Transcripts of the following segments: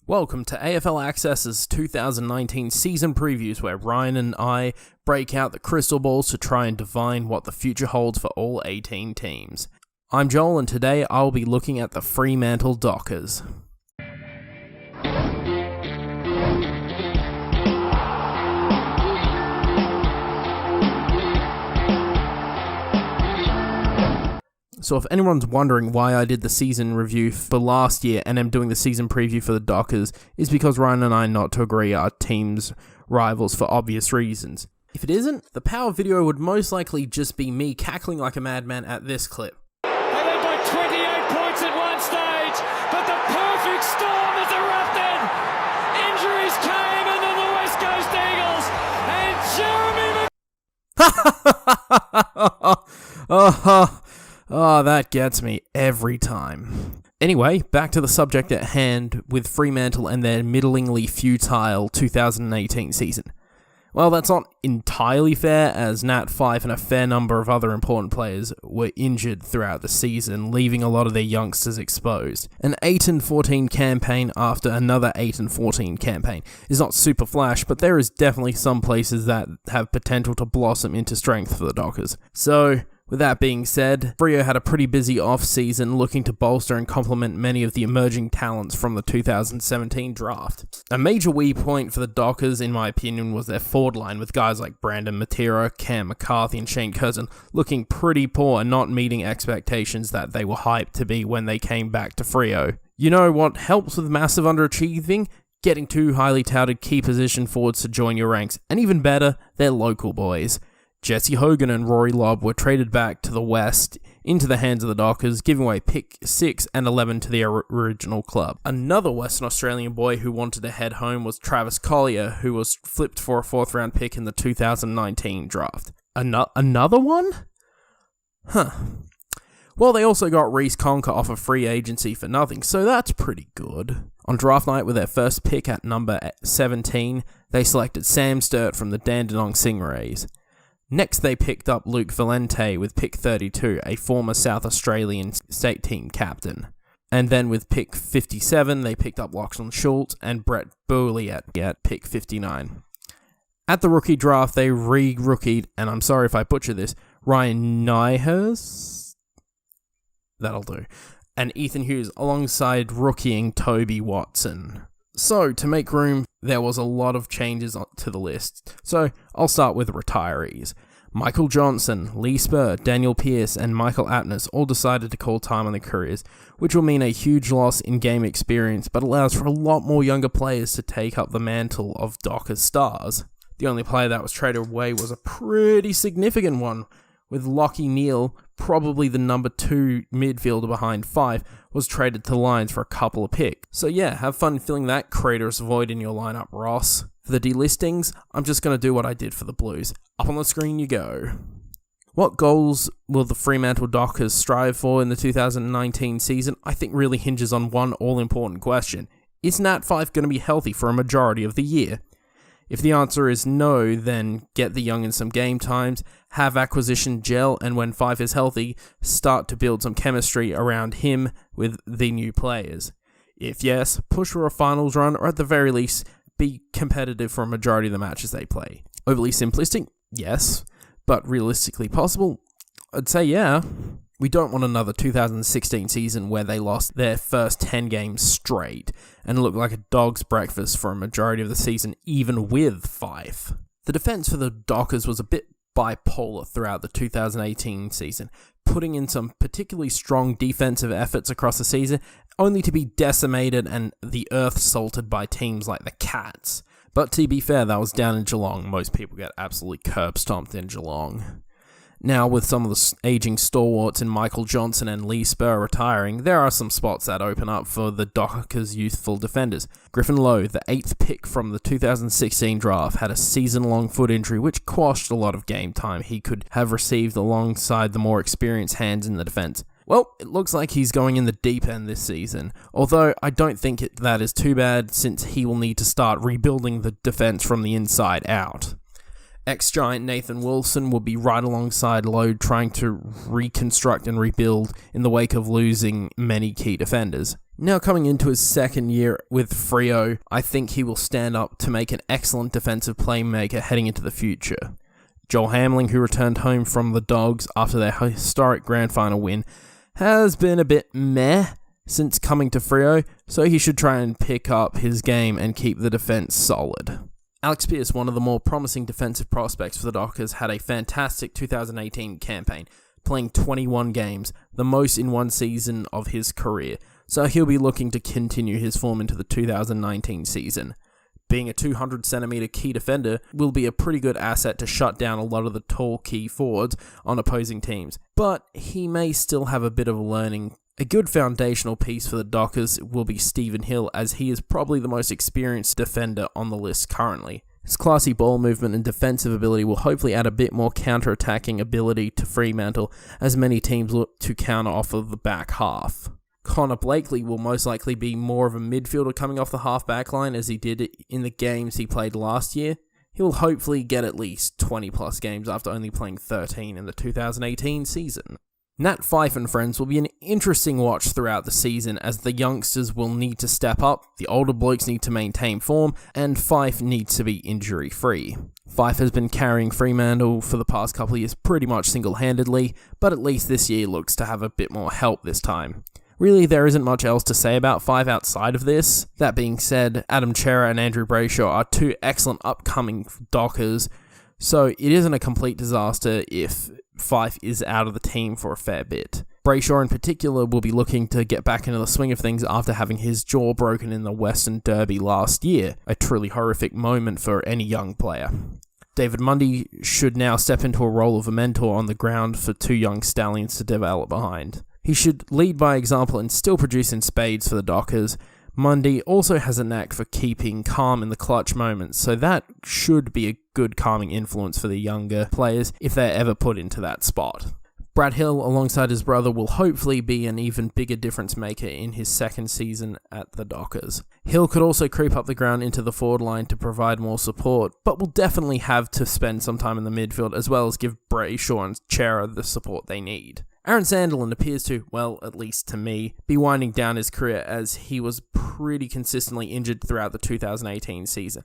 Welcome to AFL Access's 2019 season previews, where Ryan and I break out the crystal balls to try and divine what the future holds for all 18 teams. I'm Joel, and today I'll be looking at the Fremantle Dockers. So if anyone's wondering why I did the season review for last year and am doing the season preview for the Dockers, is because Ryan and I, not to agree, are teams rivals for obvious reasons. If it isn't, the power video would most likely just be me cackling like a madman at this clip. They led by 28 points at one stage, but the perfect storm has erupted. Injuries came, and then the West Coast Eagles and Jeremy Oh, that gets me every time. Anyway, back to the subject at hand with Fremantle and their middlingly futile 2018 season. Well, that's not entirely fair, as Nat Fyfe and a fair number of other important players were injured throughout the season, leaving a lot of their youngsters exposed. An 8-14 campaign after another 8-14 campaign is not super flash, but there is definitely some places that have potential to blossom into strength for the Dockers. So, with that being said, Freo had a pretty busy off-season looking to bolster and complement many of the emerging talents from the 2017 draft. A major weak point for the Dockers, in my opinion, was their forward line, with guys like Brandon Matera, Cam McCarthy and Shane Curzon looking pretty poor and not meeting expectations that they were hyped to be when they came back to Freo. You know what helps with massive underachieving? Getting two highly touted key position forwards to join your ranks, and even better, they're local boys. Jesse Hogan and Rory Lobb were traded back to the West into the hands of the Dockers, giving away pick 6 and 11 to the original club. Another Western Australian boy who wanted to head home was Travis Collier, who was flipped for a 4th round pick in the 2019 draft. Another one? Huh. Well, they also got Reece Conker off of free agency for nothing, so that's pretty good. On draft night with their first pick at number 17, they selected Sam Sturt from the Dandenong Stingrays. Next, they picked up Luke Valente with pick 32, a former South Australian state team captain. And then with pick 57, they picked up Lachlan Schultz and Brett Booley at pick 59. At the rookie draft, they re-rookied, and I'm sorry if I butcher this, Ryan Nyhurst? That'll do. And Ethan Hughes alongside rookieing Toby Watson. So, to make room, there was a lot of changes to the list. So, I'll start with retirees. Michael Johnson, Lee Spur, Daniel Pearce, and Michael Aptness all decided to call time on their careers, which will mean a huge loss in game experience, but allows for a lot more younger players to take up the mantle of Dockers stars. The only player that was traded away was a pretty significant one, with Lachie Neale, probably the number 2 midfielder behind Fyfe, was traded to the Lions for a couple of picks. So yeah, have fun filling that craterous void in your lineup, Ross. For the delistings, I'm just going to do what I did for the Blues. Up on the screen you go. What goals will the Fremantle Dockers strive for in the 2019 season? I think really hinges on one all-important question. Is Nat Fyfe going to be healthy for a majority of the year? If the answer is no, then get the young in some game times, have acquisition gel, and when Fyfe is healthy, start to build some chemistry around him with the new players. If yes, push for a finals run, or at the very least, be competitive for a majority of the matches they play. Overly simplistic? Yes. But realistically possible? I'd say yeah. We don't want another 2016 season where they lost their first 10 games straight and looked like a dog's breakfast for a majority of the season, even with Fyfe. The defense for the Dockers was a bit bipolar throughout the 2018 season, putting in some particularly strong defensive efforts across the season, only to be decimated and the earth salted by teams like the Cats. But to be fair, that was down in Geelong. Most people get absolutely curb-stomped in Geelong. Now, with some of the aging stalwarts in Michael Johnson and Lee Spur retiring, there are some spots that open up for the Dockers' youthful defenders. Griffin Lowe, the 8th pick from the 2016 draft, had a season-long foot injury which quashed a lot of game time he could have received alongside the more experienced hands in the defense. Well, it looks like he's going in the deep end this season, although I don't think that is too bad since he will need to start rebuilding the defense from the inside out. Ex-Giant Nathan Wilson will be right alongside Load trying to reconstruct and rebuild in the wake of losing many key defenders. Now coming into his second year with Freo, I think he will stand up to make an excellent defensive playmaker heading into the future. Joel Hamling, who returned home from the Dogs after their historic grand final win, has been a bit meh since coming to Freo, so he should try and pick up his game and keep the defence solid. Alex Pearce, one of the more promising defensive prospects for the Dockers, had a fantastic 2018 campaign, playing 21 games, the most in one season of his career, so he'll be looking to continue his form into the 2019 season. Being a 200cm key defender will be a pretty good asset to shut down a lot of the tall key forwards on opposing teams, but he may still have a bit of a learning. A good foundational piece for the Dockers will be Stephen Hill, as he is probably the most experienced defender on the list currently. His classy ball movement and defensive ability will hopefully add a bit more counter-attacking ability to Fremantle, as many teams look to counter off of the back half. Connor Blakely will most likely be more of a midfielder coming off the half-back line as he did in the games he played last year. He will hopefully get at least 20 plus games after only playing 13 in the 2018 season. Nat Fyfe and friends will be an interesting watch throughout the season, as the youngsters will need to step up, the older blokes need to maintain form, and Fyfe needs to be injury-free. Fyfe has been carrying Fremantle for the past couple of years pretty much single-handedly, but at least this year looks to have a bit more help this time. Really, there isn't much else to say about Fyfe outside of this. That being said, Adam Chera and Andrew Brayshaw are two excellent upcoming Dockers, so it isn't a complete disaster if Fyfe is out of the team for a fair bit. Brayshaw in particular will be looking to get back into the swing of things after having his jaw broken in the Western Derby last year, a truly horrific moment for any young player. David Mundy should now step into a role of a mentor on the ground for two young stallions to develop behind. He should lead by example and still produce in spades for the Dockers. Mundy also has a knack for keeping calm in the clutch moments, so that should be a good calming influence for the younger players if they're ever put into that spot. Brad Hill, alongside his brother, will hopefully be an even bigger difference maker in his second season at the Dockers. Hill could also creep up the ground into the forward line to provide more support, but will definitely have to spend some time in the midfield as well as give Brayshaw and Chera the support they need. Aaron Sandilands appears to, well, at least to me, be winding down his career as he was pretty consistently injured throughout the 2018 season,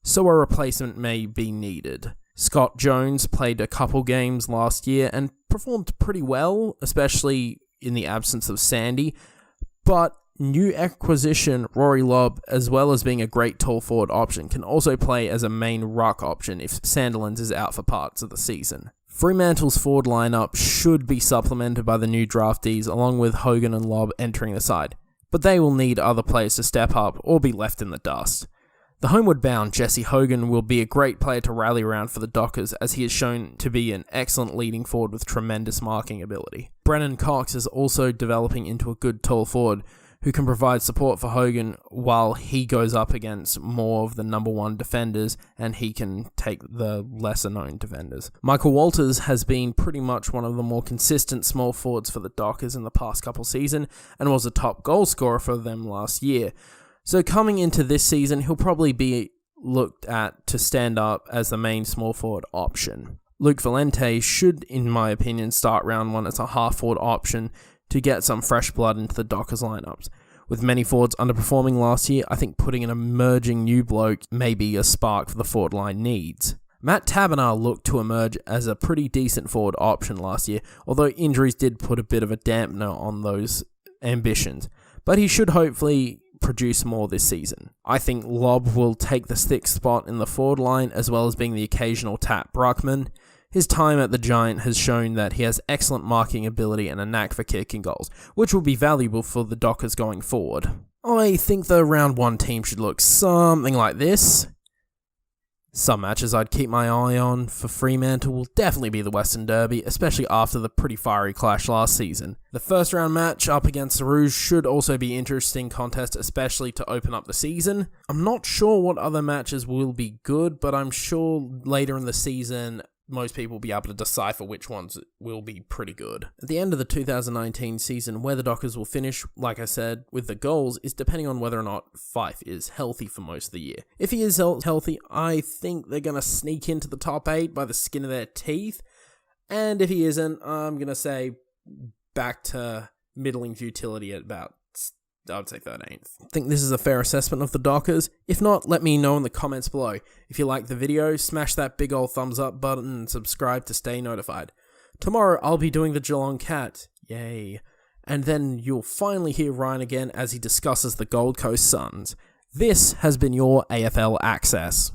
so a replacement may be needed. Scott Jones played a couple games last year and performed pretty well, especially in the absence of Sandy, but new acquisition Rory Lobb, as well as being a great tall forward option, can also play as a main ruck option if Sandilands is out for parts of the season. Fremantle's forward lineup should be supplemented by the new draftees, along with Hogan and Lobb entering the side, but they will need other players to step up or be left in the dust. The homeward-bound Jesse Hogan will be a great player to rally around for the Dockers, as he is shown to be an excellent leading forward with tremendous marking ability. Brennan Cox is also developing into a good tall forward, who can provide support for Hogan while he goes up against more of the number one defenders and he can take the lesser known defenders. Michael Walters has been pretty much one of the more consistent small forwards for the Dockers in the past couple seasons and was a top goal scorer for them last year. So coming into this season, he'll probably be looked at to stand up as the main small forward option. Luke Valente should, in my opinion, start round one as a half forward option to get some fresh blood into the Dockers lineups. With many forwards underperforming last year, I think putting an emerging new bloke may be a spark for the forward line needs. Matt Taberner looked to emerge as a pretty decent forward option last year, although injuries did put a bit of a dampener on those ambitions. But he should hopefully produce more this season. I think Lobb will take the sixth spot in the forward line, as well as being the occasional tap ruckman. His time at the Giant has shown that he has excellent marking ability and a knack for kicking goals, which will be valuable for the Dockers going forward. I think the round one team should look something like this. Some matches I'd keep my eye on for Fremantle will definitely be the Western Derby, especially after the pretty fiery clash last season. The first round match up against the Rouge should also be an interesting contest, especially to open up the season. I'm not sure what other matches will be good, but I'm sure later in the season most people will be able to decipher which ones will be pretty good. At the end of the 2019 season, where the Dockers will finish, like I said, with the goals is depending on whether or not Fife is healthy for most of the year. If he is healthy, I think they're going to sneak into the top 8 by the skin of their teeth. And if he isn't, I'm going to say back to middling futility at about, I would say 13th. I think this is a fair assessment of the Dockers. If not, let me know in the comments below. If you like the video, smash that big old thumbs up button and subscribe to stay notified. Tomorrow, I'll be doing the Geelong Cat. Yay. And then you'll finally hear Ryan again as he discusses the Gold Coast Suns. This has been your AFL Access.